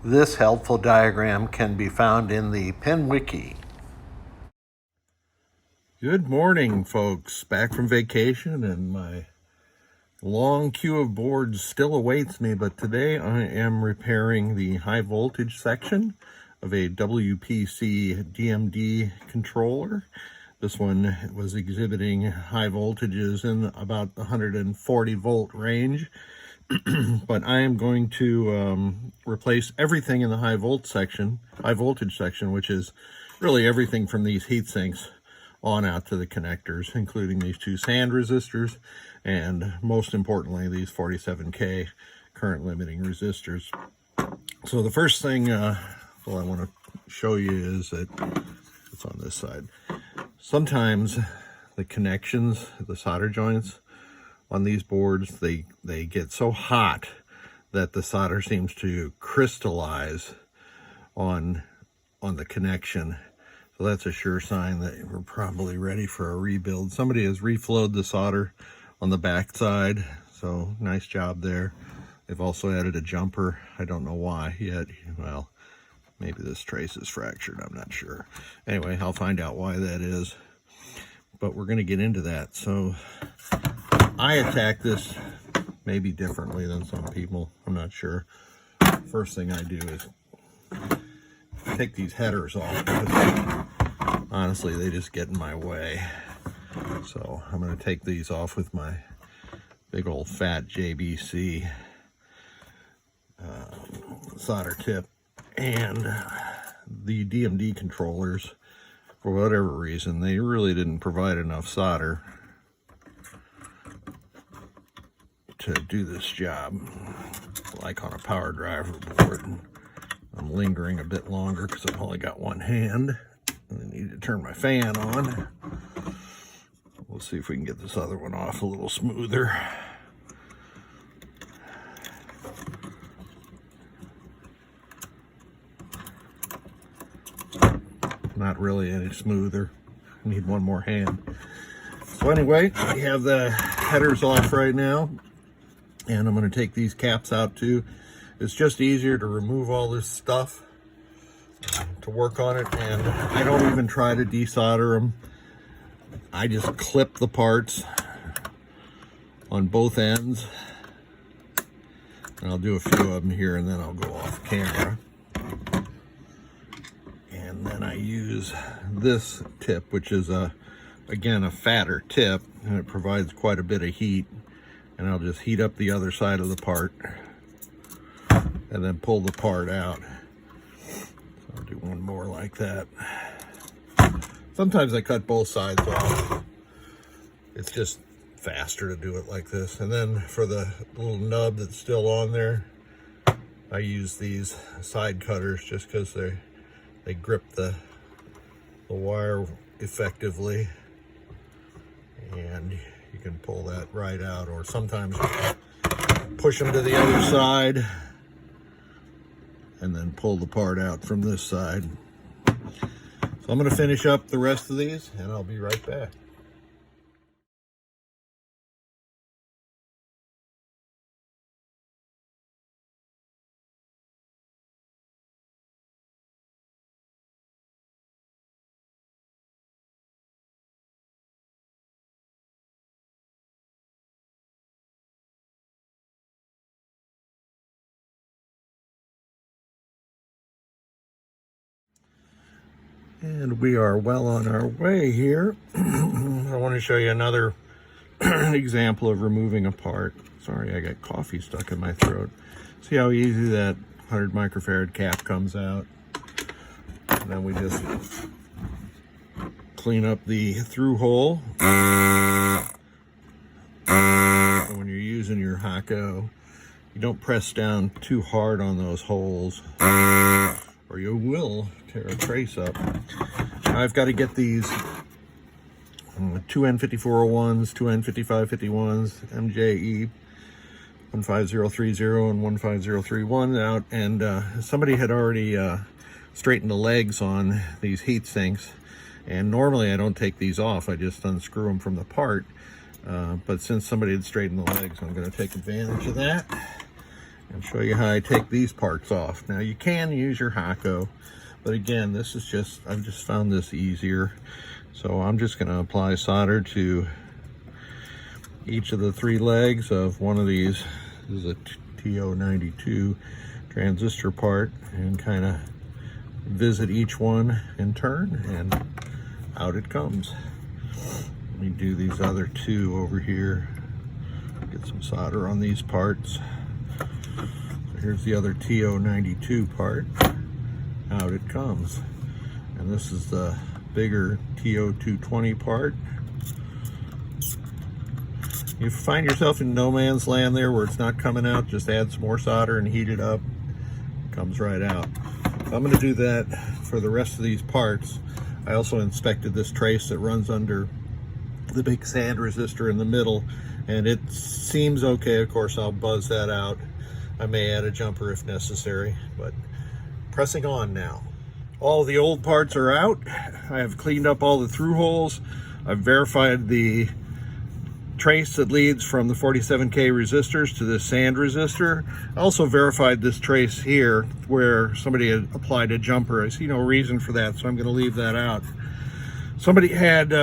This helpful diagram can be found in the Pin Wiki. Good morning, folks. Back from vacation, and my long queue of boards still awaits me, but today I am repairing the high voltage section of a WPC DMD controller. This one was exhibiting high voltages in about the 140 volt range, but I am going to replace everything in the high voltage section, which is really everything from these heat sinks on out to the connectors, including these two sand resistors, and most importantly, these 47K current limiting resistors. So the first thing I want to show you is that it's on this side. Sometimes the connections, the solder joints on these boards, they get so hot that the solder seems to crystallize on the connection. So that's a sure sign that we're probably ready for a rebuild. Somebody has reflowed the solder on the back side, so nice job there. They've also added a jumper. I don't know why yet. Well, maybe this trace is fractured, I'm not sure. Anyway, I'll find out why that is. But we're gonna get into that. So I attack this maybe differently than some people, I'm not sure. First thing I do is take these headers off, because honestly they just get in my way. So I'm going to take these off with my big old fat JBC solder tip. And the DMD controllers, for whatever reason, they really didn't provide enough solder to do this job, like on a power driver board. I'm lingering a bit longer because I've only got one hand. I need to turn my fan on. We'll see if we can get this other one off a little smoother. Not really any smoother. I need one more hand. So anyway, we have the headers off right now, and I'm going to take these caps out too. It's just easier to remove all this stuff to work on it, and I don't even try to desolder them. I just clip the parts on both ends, and I'll do a few of them here, and then I'll go off camera. And then I use this tip, which is again a fatter tip, and it provides quite a bit of heat, and I'll just heat up the other side of the part and then pull the part out. So I'll do one more like that. Sometimes I cut both sides off. It's just faster to do it like this. And then for the little nub that's still on there, I use these side cutters just because they grip the wire effectively, and you can pull that right out, or sometimes push them to the other side and then pull the part out from this side. So I'm going to finish up the rest of these, and I'll be right back. And we are well on our way here. I want to show you another example of removing a part. Sorry, I got coffee stuck in my throat. See how easy that 100 microfarad cap comes out? And then we just clean up the through hole. And when you're using your Hako, you don't press down too hard on those holes, or you will tear a trace up. Now I've got to get these two N5401s, two N5551s, MJE 15030 and 15031 out, and somebody had already straightened the legs on these heat sinks, and normally I don't take these off, I just unscrew them from the part, but since somebody had straightened the legs, I'm going to take advantage of that and show you how I take these parts off. Now you can use your Hako, but again, this is just, I've just found this easier. So I'm just going to apply solder to each of the 3 legs of one of these. This is a TO92 transistor part, and kind of visit each one in turn, and out it comes. Let me do these other 2 over here. Get some solder on these parts. So here's the other TO92 part. Out it comes. And this is the bigger TO220 part. You find yourself in no man's land there where it's not coming out, just add some more solder and heat it up. It comes right out. So I'm going to do that for the rest of these parts. I also inspected this trace that runs under the big sand resistor in the middle, and it seems okay. Of course, I'll buzz that out. I may add a jumper if necessary, but pressing on now. All the old parts are out. I have cleaned up all the through holes. I've verified the trace that leads from the 47K resistors to the sand resistor. I also verified this trace here where somebody had applied a jumper. I see no reason for that, so I'm going to leave that out. Somebody had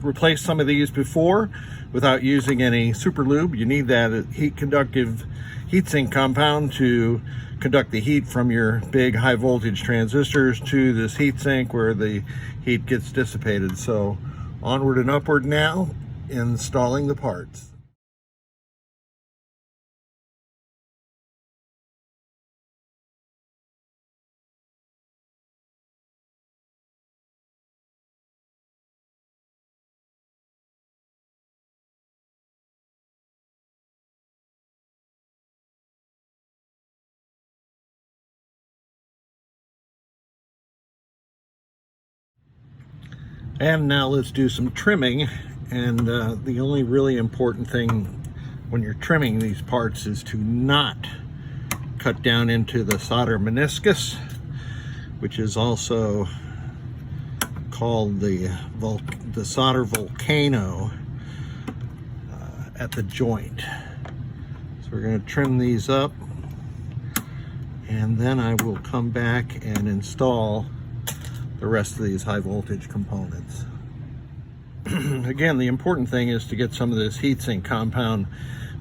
replaced some of these before without using any super lube. You need that heat conductive heatsink compound to conduct the heat from your big high voltage transistors to this heatsink where the heat gets dissipated. So onward and upward now, installing the parts. And now let's do some trimming. And the only really important thing when you're trimming these parts is to not cut down into the solder meniscus, which is also called the solder volcano at the joint. So we're going to trim these up, and then I will come back and install the rest of these high voltage components. Again, the important thing is to get some of this heatsink compound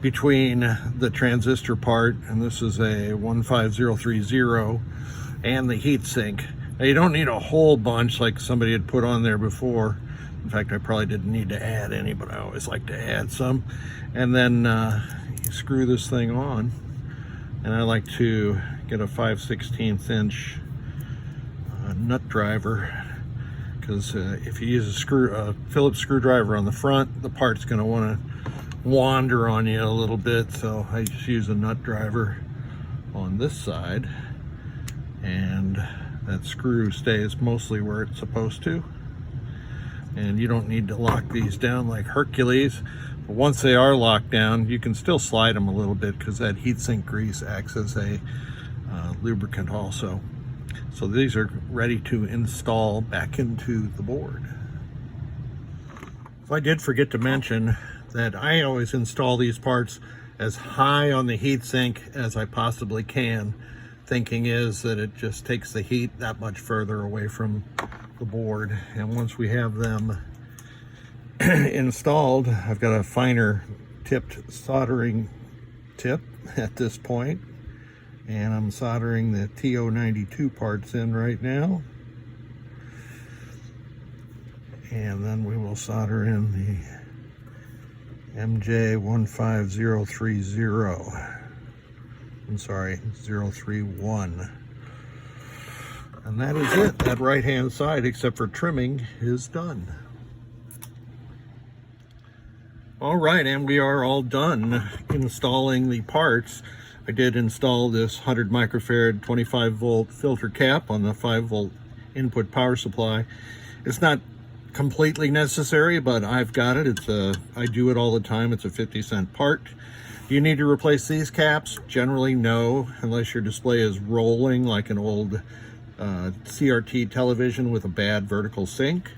between the transistor part, and this is a 15030, and the heatsink. Now, you don't need a whole bunch like somebody had put on there before. In fact, I probably didn't need to add any, but I always like to add some. And then you screw this thing on, and I like to get a 5/16 inch nut driver, because if you use a Phillips screwdriver on the front, the part's going to want to wander on you a little bit. So I just use a nut driver on this side, and that screw stays mostly where it's supposed to. And you don't need to lock these down like Hercules, but once they are locked down, you can still slide them a little bit because that heatsink grease acts as a lubricant also. So these are ready to install back into the board. So I did forget to mention that I always install these parts as high on the heatsink as I possibly can. Thinking is that it just takes the heat that much further away from the board. And once we have them installed, I've got a finer tipped soldering tip at this point. And I'm soldering the TO92 parts in right now. And then we will solder in the MJ15030. I'm sorry, 031. And that is it. That right-hand side, except for trimming, is done. All right, and we are all done installing the parts. I did install this 100 microfarad 25 volt filter cap on the 5 volt input power supply. It's not completely necessary, but I've got it. I do it all the time. It's a 50-cent part. Do you need to replace these caps? Generally, no, unless your display is rolling like an old CRT television with a bad vertical sync.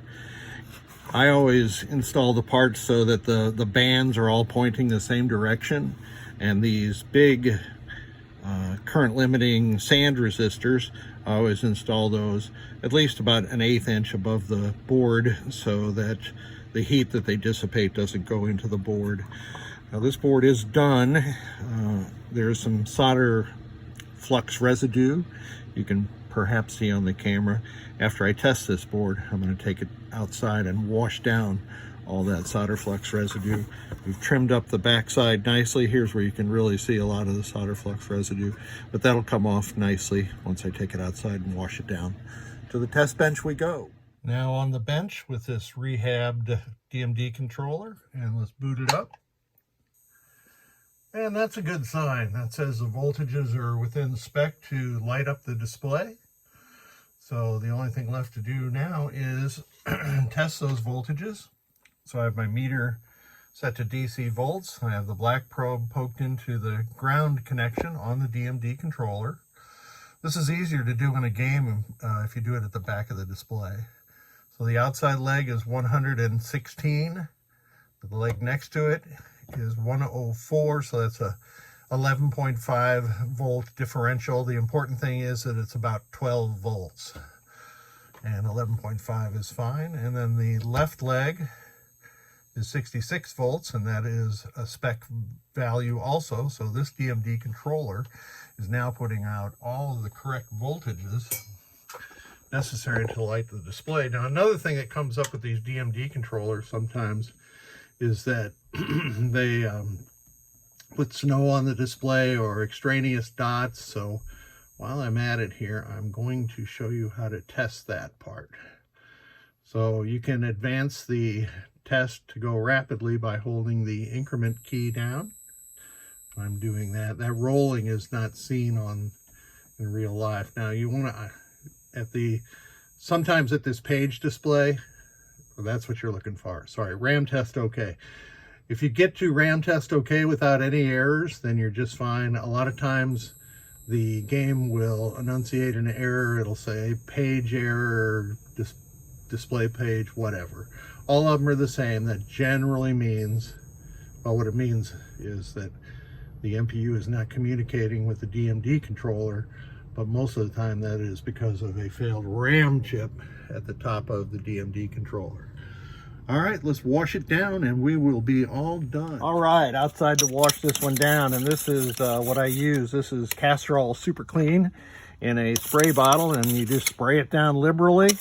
I always install the parts so that the bands are all pointing the same direction, and these big current limiting sand resistors. I always install those at least about an 1/8 inch above the board so that the heat that they dissipate doesn't go into the board. Now this board is done. There's some solder flux residue you can perhaps see on the camera. After I test this board, I'm going to take it outside and wash down all that solder flux residue. We've trimmed up the backside nicely. Here's where you can really see a lot of the solder flux residue, but that'll come off nicely once I take it outside and wash it down. To the test bench we go. Now on the bench with this rehabbed DMD controller, and let's boot it up. And that's a good sign. That says the voltages are within spec to light up the display. So the only thing left to do now is test those voltages. So I have my meter set to DC volts. I have the black probe poked into the ground connection on the DMD controller. This is easier to do in a game if you do it at the back of the display. So the outside leg is 116. The leg next to it is 104, so that's a 11.5 volt differential. The important thing is that it's about 12 volts, and 11.5 is fine. And then the left leg is 66 volts, and that is a spec value also. So this DMD controller is now putting out all of the correct voltages necessary to light the display. Now, another thing that comes up with these DMD controllers sometimes is that they put snow on the display or extraneous dots. So while I'm at it here, I'm going to show you how to test that part. So you can advance the test to go rapidly by holding the increment key down. I'm doing that. That rolling is not seen in real life. Now you want to, sometimes at this page display, that's what you're looking for. Sorry, RAM test okay. If you get to RAM test okay without any errors, then you're just fine. A lot of times the game will enunciate an error. It'll say page error, display page, whatever. All of them are the same. That generally means, well, what it means is that the MPU is not communicating with the DMD controller, but most of the time that is because of a failed RAM chip at the top of the DMD controller. All right, let's wash it down and we will be all done. All right, outside to wash this one down, and this is what I use. This is Castor Oil Super Clean in a spray bottle, and you just spray it down liberally,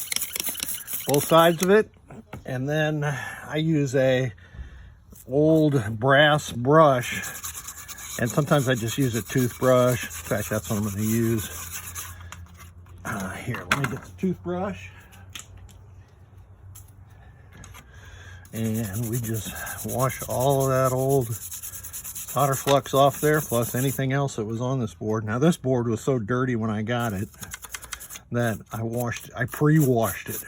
both sides of it. And then I use a old brass brush, and sometimes I just use a toothbrush. In fact, that's what I'm going to use. Here, let me get the toothbrush. And we just wash all of that old solder flux off there, plus anything else that was on this board. Now, this board was so dirty when I got it that I pre-washed it.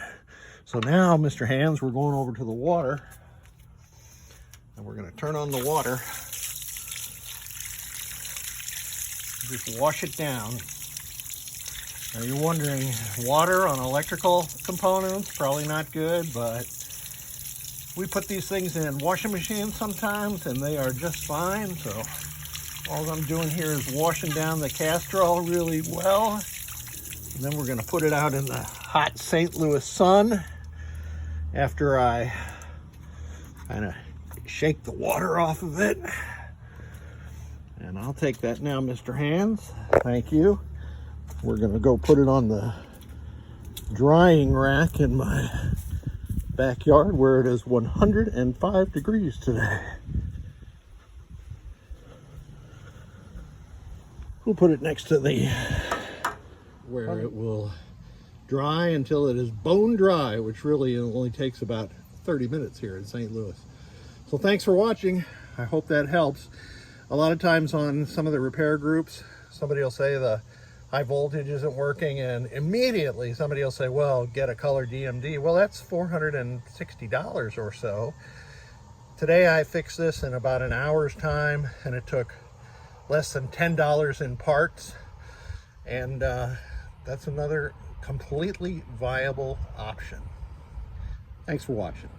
So now, Mr. Hands, we're going over to the water, and we're going to turn on the water. Just wash it down. Now you're wondering, water on electrical components, probably not good, but we put these things in washing machines sometimes and they are just fine. So all I'm doing here is washing down the castor oil really well. And then we're gonna put it out in the hot St. Louis sun after I kind of shake the water off of it. And I'll take that now, Mr. Hands. Thank you. We're gonna go put it on the drying rack in my backyard where it is 105 degrees today. We'll put it next to where it will dry until it is bone dry, which really only takes about 30 minutes here in St. Louis. So thanks for watching. I hope that helps. A lot of times on some of the repair groups, somebody will say the high voltage isn't working, and immediately somebody will say, well, get a color DMD. Well, that's $460 or so. Today I fixed this in about an hour's time, and it took less than $10 in parts. And that's another completely viable option. Thanks for watching.